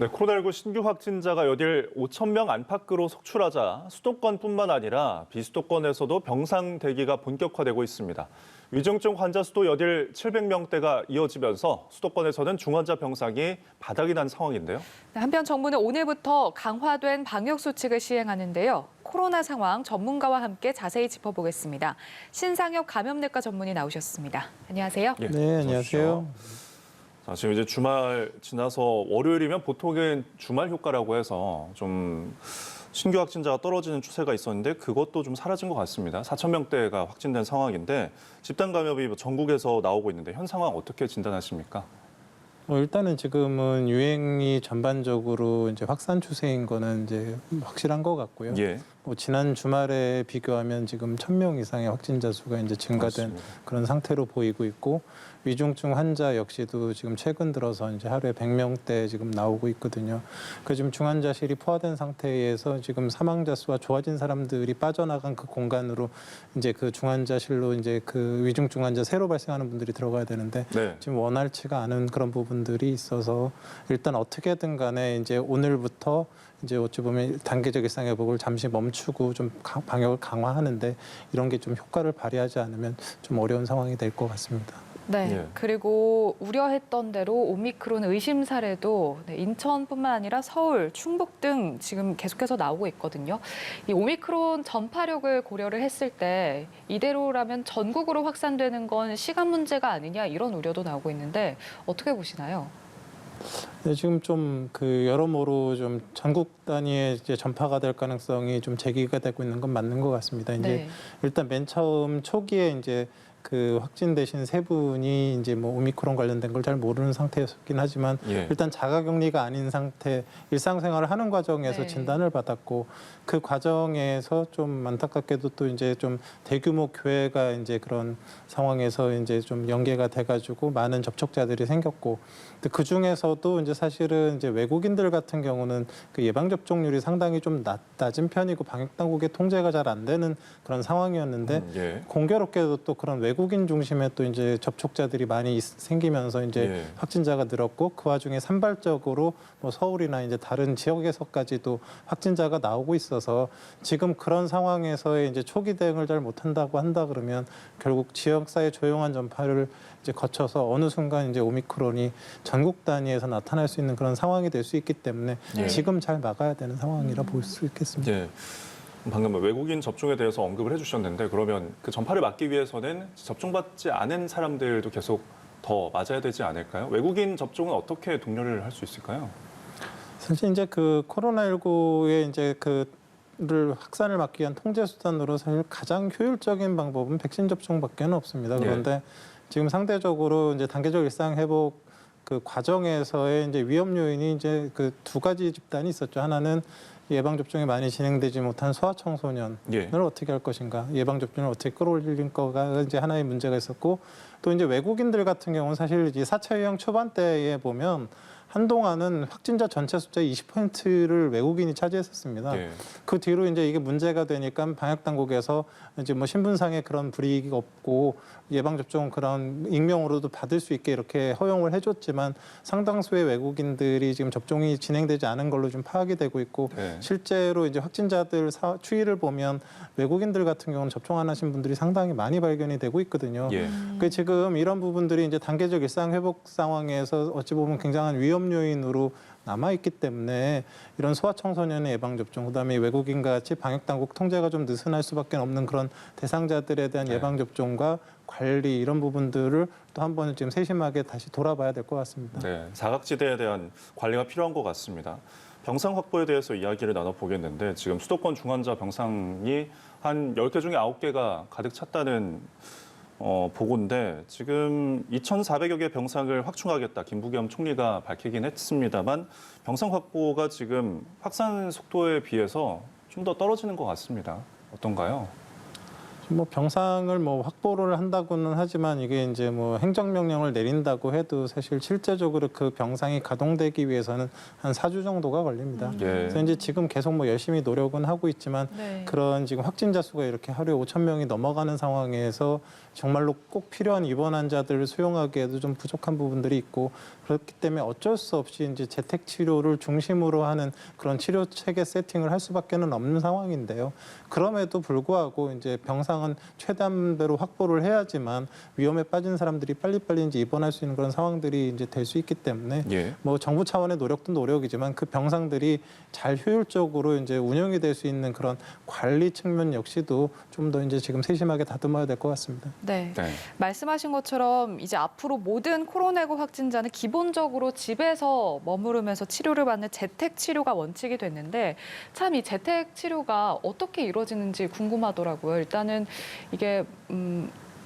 네, 코로나19 신규 확진자가 여딜 5천 명 안팎으로 속출하자 수도권뿐만 아니라 비수도권에서도 병상 대기가 본격화되고 있습니다. 위중증 환자 수도 여딜 700명대가 이어지면서 수도권에서는 중환자 병상이 바닥이 난 상황인데요. 네, 한편 정부는 오늘부터 강화된 방역 수칙을 시행하는데요. 코로나 상황 전문가와 함께 자세히 짚어보겠습니다. 신상혁 감염내과 전문의 나오셨습니다. 안녕하세요. 예, 네, 안녕하세요. 자, 지금 이제 주말 지나서 월요일이면 보통은 주말 효과라고 해서 좀 신규 확진자가 떨어지는 추세가 있었는데 그것도 좀 사라진 것 같습니다. 4천 명대가 확진된 상황인데 집단 감염이 전국에서 나오고 있는데 현 상황 어떻게 진단하십니까? 일단은 지금은 유행이 전반적으로 이제 확산 추세인 거는 이제 확실한 것 같고요. 예. 지난 주말에 비교하면 지금 1,000명 이상의 확진자 수가 이제 증가된 맞습니다. 그런 상태로 보이고 있고 위중증 환자 역시도 지금 최근 들어서 이제 하루에 100명대 지금 나오고 있거든요. 그 지금 중환자실이 포화된 상태에서 지금 사망자 수와 좋아진 사람들이 빠져나간 그 공간으로 이제 그 중환자실로 이제 그 위중증 환자 새로 발생하는 분들이 들어가야 되는데 네. 지금 원활치가 않은 그런 부분들이 있어서 일단 어떻게든 간에 이제 오늘부터 이제 어찌 보면 단계적 일상회복을 잠시 멈추고 좀 방역을 강화하는데 이런 게 좀 효과를 발휘하지 않으면 좀 어려운 상황이 될 것 같습니다. 네, 예. 그리고 우려했던 대로 오미크론 의심 사례도 인천뿐만 아니라 서울, 충북 등 지금 계속해서 나오고 있거든요. 이 오미크론 전파력을 고려를 했을 때 이대로라면 전국으로 확산되는 건 시간 문제가 아니냐 이런 우려도 나오고 있는데 어떻게 보시나요? 네, 지금 좀 그 여러모로 좀 전국 단위의 이제 전파가 될 가능성이 좀 제기가 되고 있는 건 맞는 것 같습니다. 이제 네. 일단 맨 처음 초기에 이제 그 확진되신 세 분이 이제 뭐 오미크론 관련된 걸 잘 모르는 상태였긴 하지만 예. 일단 자가격리가 아닌 상태 일상생활을 하는 과정에서 네. 진단을 받았고 그 과정에서 좀 안타깝게도 또 이제 좀 대규모 교회가 이제 그런 상황에서 이제 좀 연계가 돼가지고 많은 접촉자들이 생겼고 그 중에서도 이제 사실은 이제 외국인들 같은 경우는 그 예방 접종률이 상당히 좀 낮은 편이고 방역 당국의 통제가 잘 안 되는 그런 상황이었는데 예. 공교롭게도 또 그런 외국인 중심의 또 이제 접촉자들이 많이 생기면서 이제 예. 확진자가 늘었고 그 와중에 산발적으로 뭐 서울이나 이제 다른 지역에서까지도 확진자가 나오고 있어서 지금 그런 상황에서의 이제 초기 대응을 잘 못한다고 한다 그러면 결국 지역사회 조용한 전파를 이제 거쳐서 어느 순간 이제 오미크론이 전국 단위에서 나타날 수 있는 그런 상황이 될 수 있기 때문에 예. 지금 잘 막아야 되는 상황이라 볼 수 있겠습니다. 예. 방금 외국인 접종에 대해서 언급을 해주셨는데 그러면 그 전파를 막기 위해서는 접종받지 않은 사람들도 계속 더 맞아야 되지 않을까요? 외국인 접종은 어떻게 독려를 할 수 있을까요? 사실 이제 그 코로나19의 이제 그를 확산을 막기 위한 통제 수단으로 사실 가장 효율적인 방법은 백신 접종밖에는 없습니다. 그런데 지금 상대적으로 이제 단계적 일상 회복 그 과정에서의 이제 위험 요인이 이제 그 두 가지 집단이 있었죠. 하나는 예방 접종이 많이 진행되지 못한 소아청소년을 예. 어떻게 할 것인가, 예방 접종을 어떻게 끌어올릴 거가 이제 하나의 문제가 있었고, 또 이제 외국인들 같은 경우는 사실 이제 4차 유행 초반 때에 보면 한동안은 확진자 전체 숫자의 20%를 외국인이 차지했었습니다. 예. 그 뒤로 이제 이게 문제가 되니까 방역 당국에서 이제 뭐 신분상의 그런 불이익이 없고 예방 접종 그런 익명으로도 받을 수 있게 이렇게 허용을 해줬지만 상당수의 외국인들이 지금 접종이 진행되지 않은 걸로 좀 파악이 되고 있고 네. 실제로 이제 확진자들 추이를 보면 외국인들 같은 경우는 접종 안 하신 분들이 상당히 많이 발견이 되고 있거든요. 예. 그 지금 이런 부분들이 이제 단계적 일상 회복 상황에서 어찌 보면 굉장한 위험 요인으로 남아 있기 때문에 이런 소아청소년의 예방 접종, 그다음에 외국인과 같이 방역 당국 통제가 좀 느슨할 수밖에 없는 그런 대상자들에 대한 네. 예방 접종과 관리 이런 부분들을 또 한 번은 지금 세심하게 다시 돌아봐야 될 것 같습니다. 네, 사각지대에 대한 관리가 필요한 것 같습니다. 병상 확보에 대해서 이야기를 나눠보겠는데 지금 수도권 중환자 병상이 한 10개 중에 9개가 가득 찼다는 보고인데 지금 2,400여 개 병상을 확충하겠다 김부겸 총리가 밝히긴 했습니다만 병상 확보가 지금 확산 속도에 비해서 좀 더 떨어지는 것 같습니다. 어떤가요? 뭐 병상을 뭐 확보를 한다고는 하지만 이게 이제 뭐 행정명령을 내린다고 해도 사실 실제적으로 그 병상이 가동되기 위해서는 한 4주 정도가 걸립니다. 예. 그래서 이제 지금 계속 뭐 열심히 노력은 하고 있지만 네. 그런 지금 확진자 수가 이렇게 하루에 5천 명이 넘어가는 상황에서 정말로 꼭 필요한 입원 환자들을 수용하기에도 좀 부족한 부분들이 있고 그렇기 때문에 어쩔 수 없이 이제 재택 치료를 중심으로 하는 그런 치료 체계 세팅을 할 수밖에는 없는 상황인데요. 그럼에도 불구하고 이제 병상은 최대한대로 확보를 해야지만 위험에 빠진 사람들이 빨리빨리 이제 입원할 수 있는 그런 상황들이 이제 될 수 있기 때문에 예. 뭐 정부 차원의 노력도 노력이지만 그 병상들이 잘 효율적으로 이제 운영이 될 수 있는 그런 관리 측면 역시도 좀 더 이제 지금 세심하게 다듬어야 될 것 같습니다. 네. 네. 말씀하신 것처럼 이제 앞으로 모든 코로나19 확진자는 기본적으로 집에서 머무르면서 치료를 받는 재택 치료가 원칙이 됐는데 참 이 재택 치료가 어떻게 이루어지는지 궁금하더라고요. 일단은 이게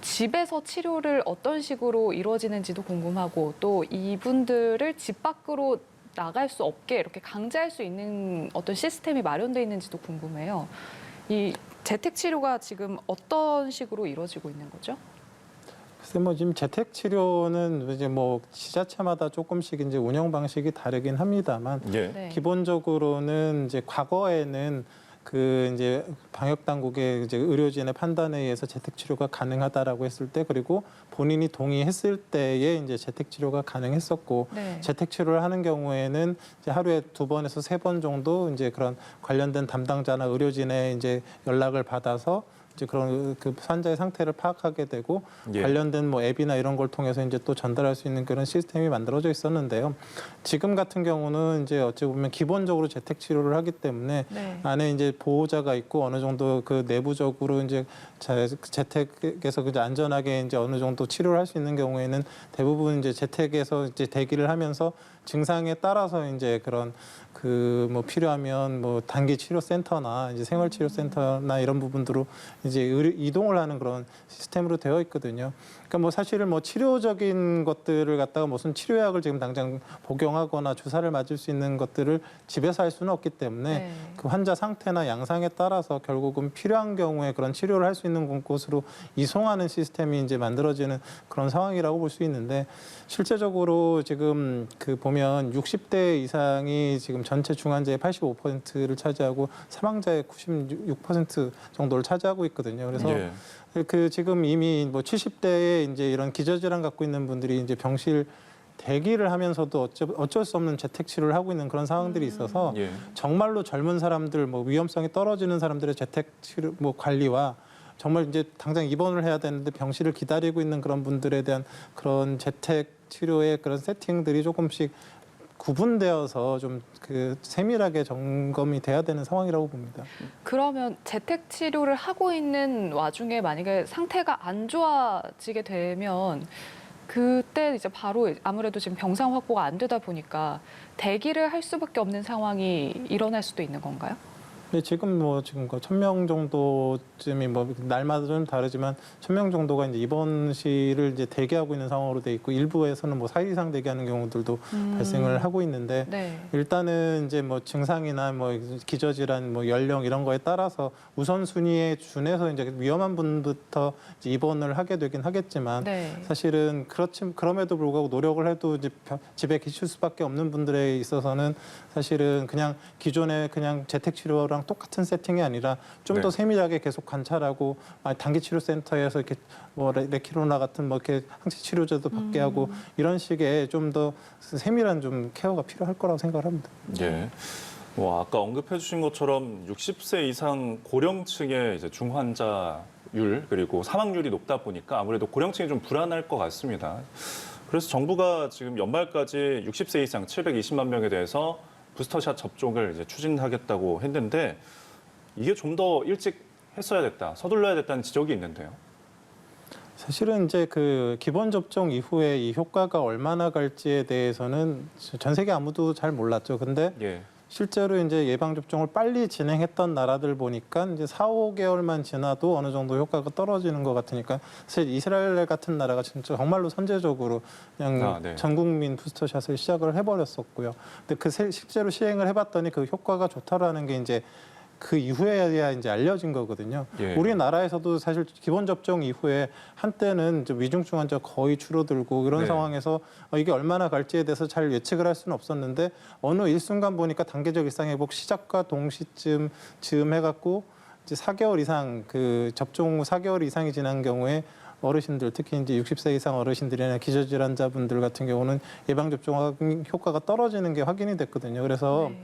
집에서 치료를 어떤 식으로 이루어지는지도 궁금하고 또 이분들을 집 밖으로 나갈 수 없게 이렇게 강제할 수 있는 어떤 시스템이 마련돼 있는지도 궁금해요. 이 재택 치료가 지금 어떤 식으로 이루어지고 있는 거죠? 글쎄 뭐 지금 재택 치료는 이제 뭐 지자체마다 조금씩 이제 운영 방식이 다르긴 합니다만 예. 네. 기본적으로는 이제 과거에는 그 이제 방역 당국의 이제 의료진의 판단에 의해서 재택 치료가 가능하다라고 했을 때 그리고 본인이 동의했을 때에 이제 재택 치료가 가능했었고 네. 재택 치료를 하는 경우에는 이제 하루에 2번에서 3번 정도 이제 그런 관련된 담당자나 의료진의 이제 연락을 받아서 이제 그런 그 환자의 상태를 파악하게 되고 예. 관련된 뭐 앱이나 이런 걸 통해서 이제 또 전달할 수 있는 그런 시스템이 만들어져 있었는데요. 지금 같은 경우는 이제 어찌 보면 기본적으로 재택 치료를 하기 때문에 네. 안에 이제 보호자가 있고 어느 정도 그 내부적으로 이제 재택에서 이제 안전하게 이제 어느 정도 치료를 할 수 있는 경우에는 대부분 이제 재택에서 이제 대기를 하면서 증상에 따라서 이제 그런 그 뭐 필요하면 뭐 단기 치료 센터나 이제 생활 치료 센터나 이런 부분으로 이제 이동을 하는 그런 시스템으로 되어 있거든요. 그러니까 뭐 사실은 뭐 치료적인 것들을 갖다가 무슨 치료약을 지금 당장 복용하거나 주사를 맞을 수 있는 것들을 집에서 할 수는 없기 때문에 네. 그 환자 상태나 양상에 따라서 결국은 필요한 경우에 그런 치료를 할 수 있는 곳으로 이송하는 시스템이 이제 만들어지는 그런 상황이라고 볼 수 있는데 실제적으로 지금 그 보면 60대 이상이 지금 전체 중환자의 85%를 차지하고 사망자의 96% 정도를 차지하고 있거든요. 그래서 예. 그 지금 이미 뭐 70대에 이제 이런 기저질환 갖고 있는 분들이 이제 병실 대기를 하면서도 어쩔 수 없는 재택 치료를 하고 있는 그런 상황들이 있어서 예. 정말로 젊은 사람들 뭐 위험성이 떨어지는 사람들의 재택 치료 뭐 관리와 정말 이제 당장 입원을 해야 되는데 병실을 기다리고 있는 그런 분들에 대한 그런 재택 치료의 그런 세팅들이 조금씩 구분되어서 좀 그 세밀하게 점검이 돼야 되는 상황이라고 봅니다. 그러면 재택 치료를 하고 있는 와중에 만약에 상태가 안 좋아지게 되면 그때 이제 바로 아무래도 지금 병상 확보가 안 되다 보니까 대기를 할 수밖에 없는 상황이 일어날 수도 있는 건가요? 네, 지금 뭐 지금 1,000명 정도쯤이 뭐 날마다 좀 다르지만 1,000명 정도가 이제 입원실을 이제 대기하고 있는 상황으로 돼 있고 일부에서는 뭐 4일 이상 대기하는 경우들도 발생을 하고 있는데 네. 일단은 이제 뭐 증상이나 뭐 기저질환, 뭐 연령 이런 거에 따라서 우선순위에 준해서 이제 위험한 분부터 이제 입원을 하게 되긴 하겠지만 네. 사실은 그럼에도 불구하고 노력을 해도 이제 집에 계실 수밖에 없는 분들에 있어서는 사실은 그냥 기존의 그냥 재택 치료랑 똑같은 세팅이 아니라 좀 더 네. 세밀하게 계속 관찰하고 단기 치료 센터에서 이렇게 뭐 레키로나 같은 뭐 이렇게 항체 치료제도 받게 하고 이런 식의 좀 더 세밀한 좀 케어가 필요할 거라고 생각을 합니다. 예. 뭐 아까 언급해 주신 것처럼 60세 이상 고령층의 이제 중환자율 그리고 사망률이 높다 보니까 아무래도 고령층이 좀 불안할 것 같습니다. 그래서 정부가 지금 연말까지 60세 이상 720만 명에 대해서 부스터샷 접종을 이제 추진하겠다고 했는데 이게 좀 더 일찍 했어야 됐다, 서둘러야 됐다는 지적이 있는데요. 사실은 이제 그 기본 접종 이후에 이 효과가 얼마나 갈지에 대해서는 전 세계 아무도 잘 몰랐죠. 근데 예. 실제로 이제 예방 접종을 빨리 진행했던 나라들 보니까 이제 4, 5개월만 지나도 어느 정도 효과가 떨어지는 것 같으니까 사실 이스라엘 같은 나라가 진짜 정말로 선제적으로 그냥 네. 전 국민 부스터샷을 시작을 해버렸었고요. 근데 그 실제로 시행을 해봤더니 그 효과가 좋다라는 게 이제 그 이후에야 이제 알려진 거거든요. 예. 우리나라에서도 사실 기본 접종 이후에 한때는 이제 위중증 환자 거의 줄어들고 이런 네. 상황에서 이게 얼마나 갈지에 대해서 잘 예측을 할 수는 없었는데 어느 일순간 보니까 단계적 일상 회복 시작과 동시쯤 해갖고 이제 4개월 이상 그 접종 후 4개월 이상이 지난 경우에 어르신들 특히 이제 60세 이상 어르신들이나 기저질환자분들 같은 경우는 예방 접종 효과가 떨어지는 게 확인이 됐거든요. 그래서 네.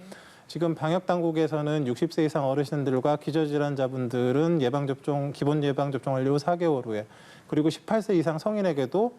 지금 방역 당국에서는 60세 이상 어르신들과 기저질환자분들은 기본 예방 접종 완료 후 4개월 후에 그리고 18세 이상 성인에게도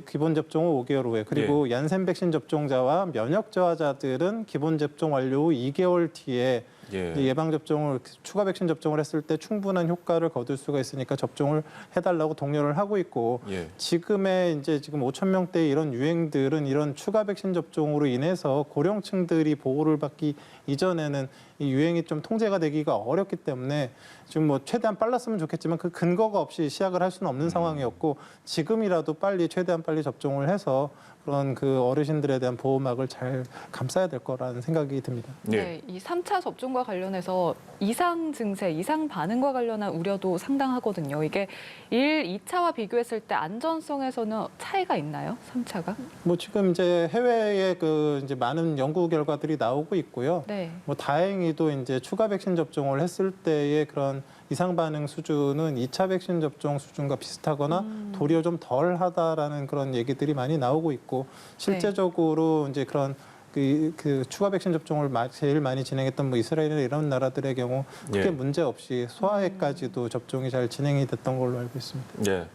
기본 접종 후 5개월 후에 그리고 얀센 백신 접종자와 면역 저하자들은 기본 접종 완료 후 2개월 뒤에 예방 접종을 추가 백신 접종을 했을 때 충분한 효과를 거둘 수가 있으니까 접종을 해달라고 독려를 하고 있고 지금 5천 명대 이런 유행들은 이런 추가 백신 접종으로 인해서 고령층들이 보호를 받기 이전에는 이 유행이 좀 통제가 되기가 어렵기 때문에 지금 뭐 최대한 빨랐으면 좋겠지만 그 근거가 없이 시작을 할 수는 없는 상황이었고 지금이라도 최대한 빨리 접종을 해서 그런 그 어르신들에 대한 보호막을 잘 감싸야 될 거라는 생각이 듭니다. 네, 이 3차 접종과 관련해서 이상 증세, 이상 반응과 관련한 우려도 상당하거든요. 이게 2차와 비교했을 때 안전성에서는 차이가 있나요? 3차가? 뭐 지금 이제 해외에 이제 많은 연구 결과들이 나오고 있고요. 네. 뭐 다행히도 이제 추가 백신 접종을 했을 때의 그런 이상 반응 수준은 2차 백신 접종 수준과 비슷하거나 도리어 좀 덜하다라는 그런 얘기들이 많이 나오고 있고 실제적으로 이제 그런 그 추가 백신 접종을 제일 많이 진행했던 뭐 이스라엘이나 이런 나라들의 경우 크게 문제 없이 소아에까지도 접종이 잘 진행이 됐던 걸로 알고 있습니다. 네.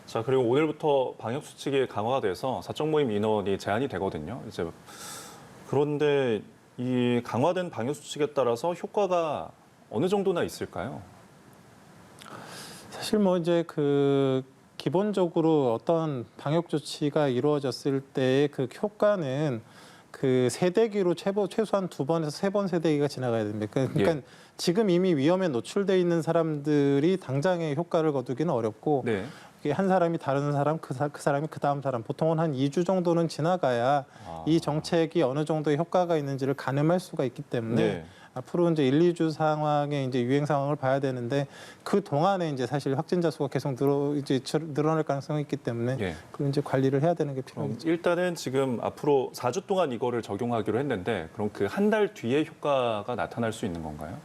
자, 그리고 오늘부터 방역 수칙이 강화가 돼서 사적 모임 인원이 제한이 되거든요. 이제 그런데 이 강화된 방역 수칙에 따라서 효과가 어느 정도나 있을까요? 사실 뭐 이제 기본적으로 어떤 방역 조치가 이루어졌을 때의 그 효과는 그 세대기로 최소한 2번에서 3번 세대기가 지나가야 됩니다. 그러니까 지금 이미 위험에 노출돼 있는 사람들이 당장의 효과를 거두기는 어렵고 한 사람이 다른 사람, 그 사람이 그 다음 사람, 보통은 한 2주 정도는 지나가야 이 정책이 어느 정도의 효과가 있는지를 가늠할 수가 있기 때문에 앞으로 이제 1, 2주 상황의 이제 유행 상황을 봐야 되는데 그 동안에 이제 사실 확진자 수가 계속 늘어날 가능성이 있기 때문에 그 이제 관리를 해야 되는 게 필요하겠죠. 일단은 지금 앞으로 4주 동안 이거를 적용하기로 했는데 그럼 그 한 달 뒤에 효과가 나타날 수 있는 건가요?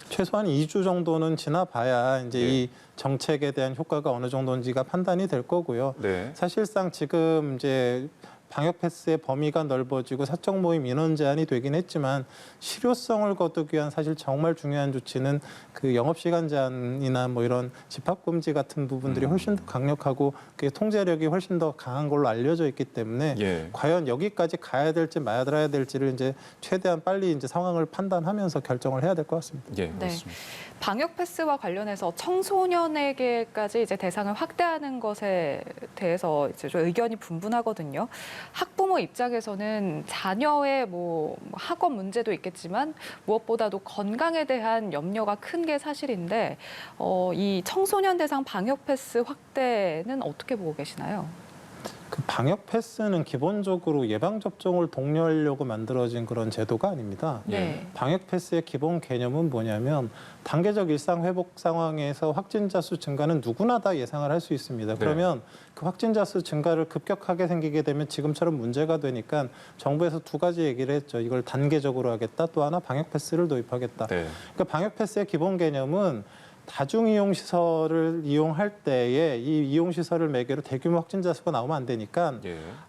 최소한 2주 정도는 지나봐야 이제 이 정책에 대한 효과가 어느 정도인지가 판단이 될 거고요. 사실상 지금 이제 방역 패스의 범위가 넓어지고 사적 모임 인원 제한이 되긴 했지만 실효성을 거두기 위한 사실 정말 중요한 조치는 그 영업 시간 제한이나 뭐 이런 집합 금지 같은 부분들이 훨씬 더 강력하고 그 통제력이 훨씬 더 강한 걸로 알려져 있기 때문에 과연 여기까지 가야 될지 말아야 될지를 이제 최대한 빨리 이제 상황을 판단하면서 결정을 해야 될 것 같습니다. 그렇습니다. 방역 패스와 관련해서 청소년에게까지 이제 대상을 확대하는 것에 대해서 이제 좀 의견이 분분하거든요. 학부모 입장에서는 자녀의 뭐 학업 문제도 있겠지만 무엇보다도 건강에 대한 염려가 큰 게 사실인데 이 청소년 대상 방역 패스 확대는 어떻게 보고 계시나요? 그 방역 패스는 기본적으로 예방 접종을 독려하려고 만들어진 그런 제도가 아닙니다. 방역 패스의 기본 개념은 뭐냐면 단계적 일상 회복 상황에서 확진자 수 증가는 누구나 다 예상을 할 수 있습니다. 그러면 그 확진자 수 증가를 급격하게 생기게 되면 지금처럼 문제가 되니까 정부에서 2가지 얘기를 했죠. 이걸 단계적으로 하겠다. 또 하나 방역 패스를 도입하겠다. 그러니까 방역 패스의 기본 개념은 다중이용시설을 이용할 때에 이 이용시설을 매개로 대규모 확진자 수가 나오면 안 되니까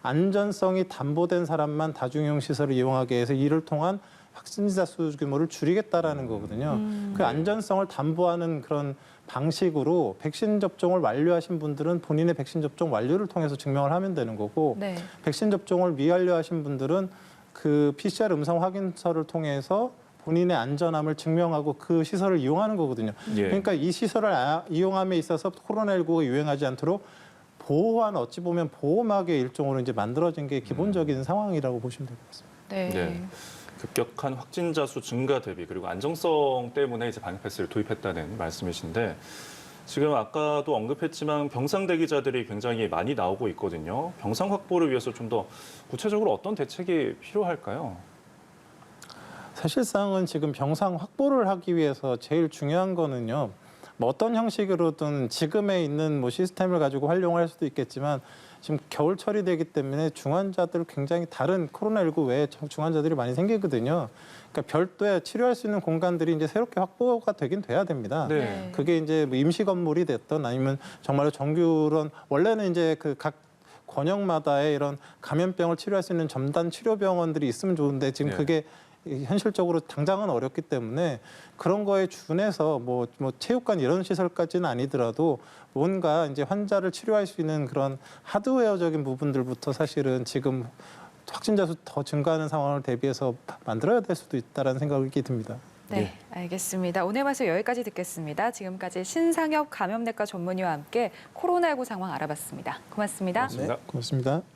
안전성이 담보된 사람만 다중이용시설을 이용하게 해서 이를 통한 확진자 수 규모를 줄이겠다라는 거거든요. 그 안전성을 담보하는 그런 방식으로 백신 접종을 완료하신 분들은 본인의 백신 접종 완료를 통해서 증명을 하면 되는 거고 백신 접종을 미완료하신 분들은 그 PCR 음성 확인서를 통해서 본인의 안전함을 증명하고 그 시설을 이용하는 거거든요. 그러니까 이 시설을 이용함에 있어서 코로나19가 유행하지 않도록 보호한 어찌 보면 보호막의 일종으로 이제 만들어진 게 기본적인 상황이라고 보시면 될 것 같습니다. 급격한 확진자 수 증가 대비 그리고 안정성 때문에 이제 방역 패스를 도입했다는 말씀이신데 지금 아까도 언급했지만 병상 대기자들이 굉장히 많이 나오고 있거든요. 병상 확보를 위해서 좀 더 구체적으로 어떤 대책이 필요할까요? 사실상은 지금 병상 확보를 하기 위해서 제일 중요한 거는요. 뭐 어떤 형식으로든 지금에 있는 뭐 시스템을 가지고 활용할 수도 있겠지만 지금 겨울철이 되기 때문에 중환자들 굉장히 다른 코로나19 외에 중환자들이 많이 생기거든요. 그러니까 별도의 치료할 수 있는 공간들이 이제 새롭게 확보가 되긴 돼야 됩니다. 네. 그게 이제 뭐 임시 건물이 됐던 아니면 정말로 정규런 원래는 이제 그 각 권역마다의 이런 감염병을 치료할 수 있는 점단 치료 병원들이 있으면 좋은데 지금 네. 그게 현실적으로 당장은 어렵기 때문에 그런 거에 준해서 뭐 체육관 이런 시설까지는 아니더라도 뭔가 이제 환자를 치료할 수 있는 그런 하드웨어적인 부분들부터 사실은 지금 확진자 수 더 증가하는 상황을 대비해서 만들어야 될 수도 있다라는 생각이 듭니다. 네, 알겠습니다. 오늘 말씀 여기까지 듣겠습니다. 지금까지 신상엽 감염내과 전문의와 함께 코로나19 상황 알아봤습니다. 고맙습니다. 고맙습니다. 고맙습니다.